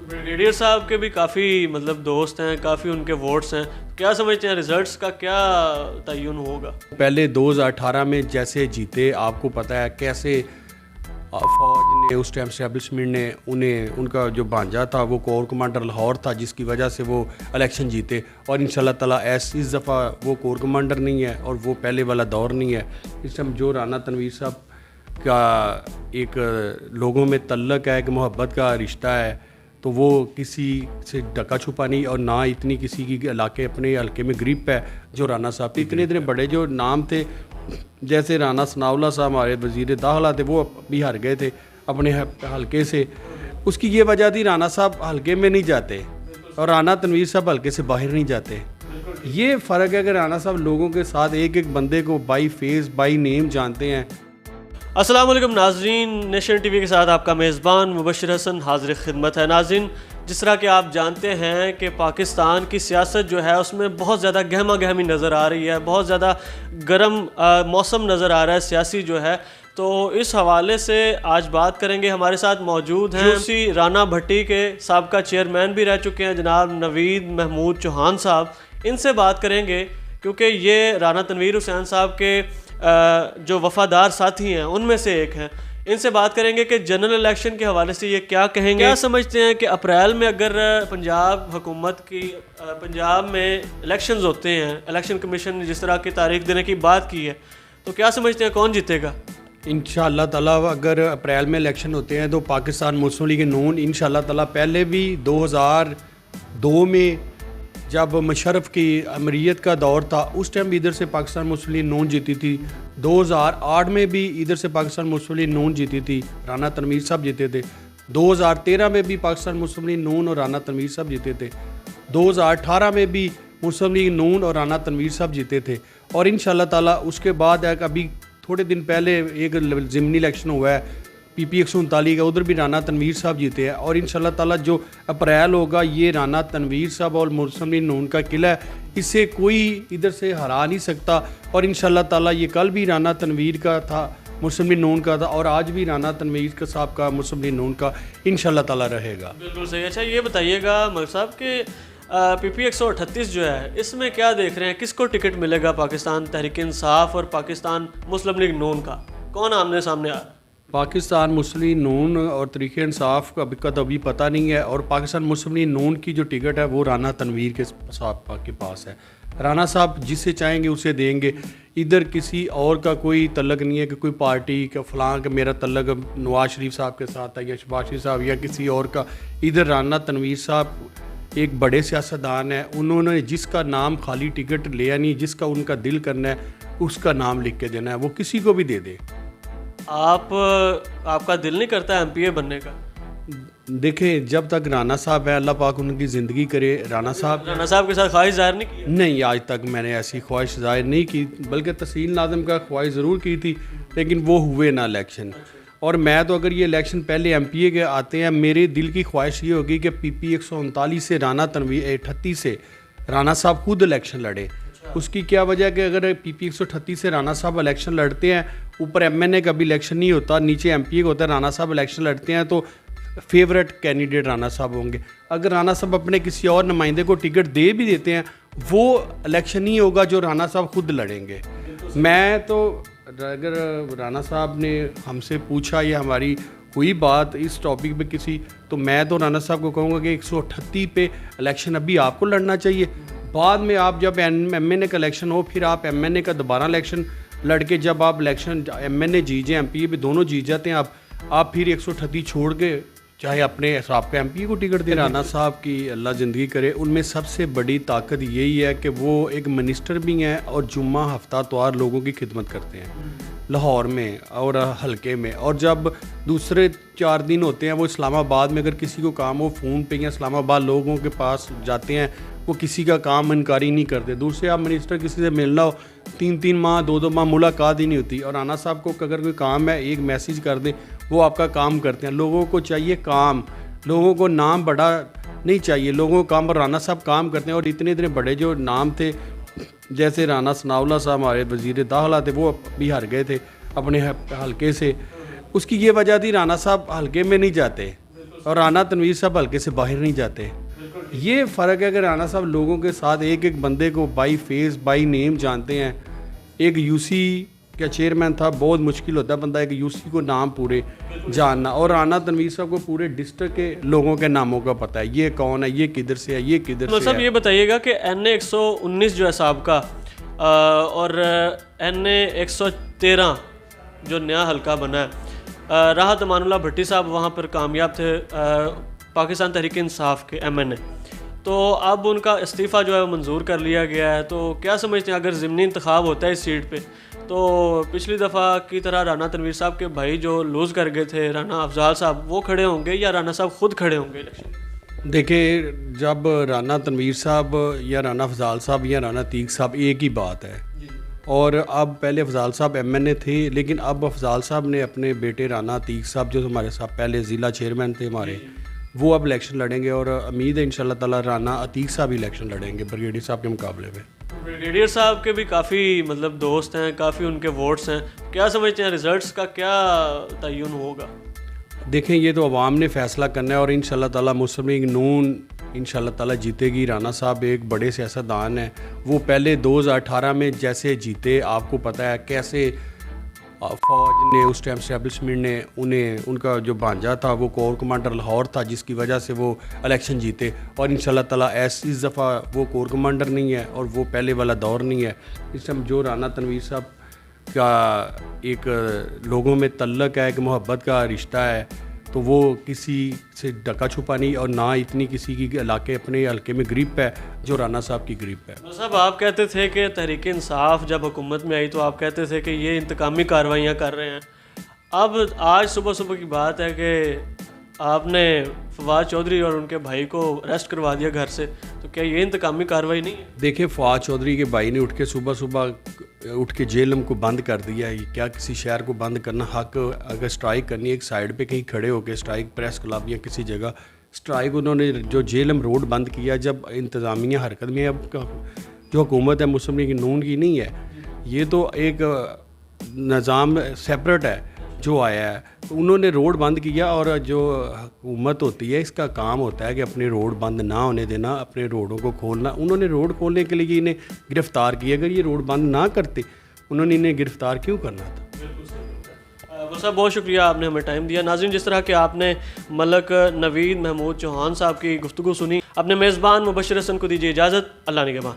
Brigadier साहब के भी काफ़ी मतलब दोस्त हैं, काफ़ी उनके वोट्स हैं। क्या समझते हैं रिजल्ट्स का क्या तयन होगा? पहले 2018 में जैसे जीते, आपको पता है कैसे फौज ने उस टाइम एस्टेब्लिशमेंट ने उनका जो भांजा था वो कोर कमांडर लाहौर था, जिसकी वजह से वो इलेक्शन जीते। और इंशाल्लाह ताला इस दफ़ा वो कोर कमांडर नहीं है और वो पहले वाला दौर नहीं है। इस टाइम जो राना तनवीर साहब का एक लोगों में तल्लक है, कि मोहब्बत का रिश्ता है, तो वो किसी से ढका छुपा नहीं और ना इतनी किसी की इलाके अपने हल्के में ग्रिप है जो राना साहब थे। इतने इतने बड़े जो नाम थे, जैसे राना सनाउल्लाह साहब हमारे वज़ीर दाखिला थे, वो भी हार गए थे अपने हल्के से। उसकी ये वजह थी राना साहब हल्के में नहीं जाते और राना तनवीर साहब हल्के से बाहर नहीं जाते। ये फ़र्क है कि राना साहब लोगों के साथ एक एक बंदे को बाई फेस बाई नेम जानते हैं। अस्सलाम वालेकुम नाज़रीन, नेशन टीवी के साथ आपका मेज़बान मुबशिर हसन हाज़िर खिदमत है। नाज़रीन, जिस तरह कि आप जानते हैं कि पाकिस्तान की सियासत जो है उसमें बहुत ज़्यादा गहमा गहमी नज़र आ रही है, बहुत ज़्यादा गर्म मौसम नज़र आ रहा है सियासी जो है। तो इस हवाले से आज बात करेंगे। हमारे साथ मौजूद हैं उसी राना भट्टी के साबका चेयरमैन भी रह चुके हैं जनाब नवीद महमूद चौहान साहब। इनसे बात करेंगे क्योंकि ये राना तनवीर हुसैन साहब के जो वफ़ादार साथी हैं उनमें से एक हैं। इनसे बात करेंगे कि जनरल इलेक्शन के हवाले से ये क्या कहेंगे, क्या समझते हैं कि अप्रैल में अगर पंजाब हुकूमत की पंजाब में इलेक्शंस होते हैं, इलेक्शन कमीशन ने जिस तरह की तारीख देने की बात की है, तो क्या समझते हैं कौन जीतेगा? इंशाअल्लाह ताला अगर अप्रैल में इलेक्शन होते हैं तो पाकिस्तान मुस्लिम लीग नून इंशाअल्लाह ताला, पहले भी 2002 में जब मुशर्रफ की अमरीत का दौर था उस टाइम भी इधर से पाकिस्तान मुस्लिम लीग नून जीती थी। 2008 में भी इधर से पाकिस्तान मुस्लिम लीग नून जीती थी, राना तनवीर साहब जीते थे। 2013 में भी पाकिस्तान मुस्लिम लीग नून और राना तनवीर साहब जीते थे। 2018 में भी मुस्लिम लीग नून और राना तनवीर साहब जीते थे। और इंशाअल्लाह ताला उसके बाद है अभी थोड़े दिन पहले एक ज़िमनी इलेक्शन हुआ है PP 139 का, उधर भी राना तनवीर साहब जीते हैं। और इंशाअल्लाह ताला जो अप्रैल होगा ये राना तनवीर साहब और मुस्लिम लीग नून का किला है, इससे कोई इधर से हरा नहीं सकता। और इंशाअल्लाह ताला ये कल भी राना तनवीर का था, मुस्लिम लीग नून का था, और आज भी राना तनवीर का साहब का मुस्लिम लीग नून का इंशाअल्लाह ताला रहेगा। बिल्कुल सही। अच्छा, ये बताइएगा मलिक साहब कि PP 138 जो है इसमें क्या देख रहे हैं, किसको टिकट मिलेगा? पाकिस्तान तहरीक इंसाफ और पाकिस्तान मुस्लिम लीग नून का कौन आमने सामने आ रहा है? पाकिस्तान मुस्लिम लीग नून और तहरीक इंसाफ का तो अभी पता नहीं है, और पाकिस्तान मुस्लिम लीग नून की जो टिकट है वो राना तनवीर के साहब के पास है। राना साहब जिसे चाहेंगे उसे देंगे। इधर किसी और का कोई तल्लक नहीं है कि कोई पार्टी का फलां का मेरा तल्लक नवाज शरीफ साहब के साथ है या शहबाज शरीफ साहब या किसी और का। इधर राना तनवीर साहब एक बड़े सियासतदान है, उन्होंने जिसका नाम खाली टिकट लिया नहीं, जिसका उनका दिल करना है उसका नाम लिख के देना है, वो किसी को भी दे दे। आपका दिल नहीं करता MPA बनने का? देखें, जब तक राना साहब है अल्लाह पाक उनकी ज़िंदगी करे। राना साहब के साथ ख्वाहिश जाहिर नहीं की? नहीं, आज तक मैंने ऐसी ख्वाहिश जाहिर नहीं की, बल्कि तहसील नाज़िम का ख्वाहिश ज़रूर की थी, लेकिन वो हुए ना इलेक्शन। और मैं तो अगर ये इलेक्शन पहले MPA के आते हैं, मेरे दिल की ख्वाहिश ये होगी कि PP 139 से राना तनवीर 38 से राना साहब खुद इलेक्शन लड़े। उसकी क्या वजह कि अगर PP 138 से राना साहब इलेक्शन लड़ते हैं, ऊपर MNA का भी इलेक्शन नहीं होता, नीचे MPA का होता है, राना साहब इलेक्शन लड़ते हैं तो फेवरेट कैंडिडेट राना साहब होंगे। अगर राना साहब अपने किसी और नुमाइंदे को टिकट दे भी देते हैं, वो इलेक्शन नहीं होगा जो राना साहब खुद लड़ेंगे। मैं तो अगर राना साहब ने हमसे पूछा या हमारी हुई बात इस टॉपिक पे किसी, तो मैं तो राना साहब को कहूँगा कि 138 पे इलेक्शन अभी आपको लड़ना चाहिए। बाद में आप जब MNA का इलेक्शन हो, फिर आप MNA का दोबारा इलेक्शन लड़के जब आप इलेक्शन MNA जीत जाए, MPA भी दोनों जीत जाते हैं आप फिर 138 छोड़ के चाहे अपने हिसाब का MPA को टिकट दे। राना साहब की अल्लाह ज़िंदगी करे, उनमें सबसे बड़ी ताकत यही है कि वो एक मिनिस्टर भी हैं और जुम्मा हफ्ता तवार लोगों की खिदमत करते हैं लाहौर में और हलके में। और जब दूसरे 4 दिन होते हैं वो इस्लामाबाद में, अगर किसी को काम हो फ़ोन पे या इस्लामाबाद लोगों के पास जाते हैं, वो किसी का काम इनकारी नहीं करते। दूसरे आप मिनिस्टर किसी से मिलना हो 3-3 माह 2-2 माह मुलाकात ही नहीं होती। और राना साहब को अगर कोई काम है, एक मैसेज कर दें, वो आपका काम करते हैं। लोगों को चाहिए काम, लोगों को नाम बड़ा नहीं चाहिए, लोगों को काम। और राना साहब काम करते हैं। और इतने इतने बड़े जो नाम थे, जैसे राना सनाउल्लाह साहब हमारे वज़ीर दाखिला थे, वो भी हार गए थे अपने हल्के से। उसकी ये वजह थी राना साहब हल्के में नहीं जाते और राना तनवीर साहब हल्के से बाहर नहीं जाते। ये फ़र्क है कि राना साहब लोगों के साथ एक एक बंदे को बाई फेस बाई नेम जानते हैं। एक यूसी का चेयरमैन था, बहुत मुश्किल होता है बंदा एक यूसी को नाम पूरे जानना, और राना तनवीर साहब को पूरे डिस्ट्रिक्ट के लोगों के नामों का पता है, ये कौन है, ये किधर से है, ये किधर से मतलब है। ये बताइएगा कि NA 119 जो है साहब का और NA 113 जो नया हल्का बना है, राहत अमानुल्लाह भट्टी साहब वहाँ पर कामयाब थे, पाकिस्तान तहरीक इंसाफ के MNA, तो अब उनका इस्तीफ़ा जो है वो मंजूर कर लिया गया है। तो क्या समझते हैं अगर ज़िमनी इंतखाब होता है इस सीट पे, तो पिछली दफ़ा की तरह राना तनवीर साहब के भाई जो लूज़ कर गए थे राना अफजाल साहब, वो खड़े होंगे या राना साहब खुद खड़े होंगे इलेक्शन? देखिए, जब राना तनवीर साहब या राना अफजाल साहब या राना अतीक साहब एक ही बात है, और अब पहले अफजाल साहब MNA थे, लेकिन अब अफजाल साहब ने अपने बेटे राना अतीक साहब जो हमारे साथ पहले ज़िला चेयरमैन थे हमारे, वो अब इलेक्शन लड़ेंगे, और उम्मीद है इंशाल्लाह ताला राना अतीक साहब इलेक्शन लड़ेंगे ब्रिगेडियर साहब के मुकाबले में। ब्रिगेडियर साहब के भी काफ़ी मतलब दोस्त हैं, काफ़ी उनके वोट्स हैं, क्या समझते हैं रिजल्ट्स का क्या तयन होगा? देखें, ये तो अवाम ने फ़ैसला करना है, और इंशाल्लाह ताला मुस्लिम लीग नून इंशाल्लाह ताला जीतेगी। राना साहब एक बड़े सियासतदान हैं, वो पहले 2018 में जैसे जीते, आपको पता है कैसे फ़ौज ने उस टाइम स्टैब्लिशमेंट ने उन्हें, उनका जो भांजा था वो कोर कमांडर लाहौर था, जिसकी वजह से वो इलेक्शन जीते, और इंशाल्लाह ताला इस दफ़ा वो कोर कमांडर नहीं है और वो पहले वाला दौर नहीं है। इस टाइम जो राना तनवीर साहब का एक लोगों में तल्लक है, एक मोहब्बत का रिश्ता है, तो वो किसी से ढका छुपा नहीं, और ना इतनी किसी की इलाके अपने हल्के में ग्रिप है जो राना साहब की ग्रिप है। साहब, आप कहते थे कि तहरीक इंसाफ जब हुकूमत में आई तो आप कहते थे कि ये इंतकामी कार्रवाइयाँ कर रहे हैं। अब आज सुबह सुबह की बात है कि आपने फवाद चौधरी और उनके भाई को अरेस्ट करवा दिया घर से, तो क्या ये इंतकामी कार्रवाई नहीं है? देखिए, फवाद चौधरी के भाई ने उठ के सुबह सुबह उठ के जेलम को बंद कर दिया है। क्या किसी शहर को बंद करना हक, अगर स्ट्राइक करनी है एक साइड पे कहीं खड़े होकर स्ट्राइक, प्रेस क्लब या किसी जगह स्ट्राइक, उन्होंने जो जेलम रोड बंद किया, जब इंतज़ामिया हरकत में, अब जो हुकूमत है मुस्लिम लीग नून की नहीं है, ये तो एक निज़ाम सेपरेट है जो आया है, तो उन्होंने रोड बंद किया, और जो हुकूमत होती है इसका काम होता है कि अपने रोड बंद ना होने देना, अपने रोडों को खोलना। उन्होंने रोड खोलने के लिए इन्हें गिरफ़्तार किया, अगर ये रोड बंद ना करते उन्होंने इन्हें गिरफ़्तार क्यों करना था? साहब, बहुत शुक्रिया, आपने हमें टाइम दिया। नाज़रीन, जिस तरह के आपने मलक नवीद महमूद चौहान साहब की गुफ्तगू सुनी, अपने मेज़बान मुबश्शिर हसन को दीजिए इजाज़त। अल्लाह निगहबान।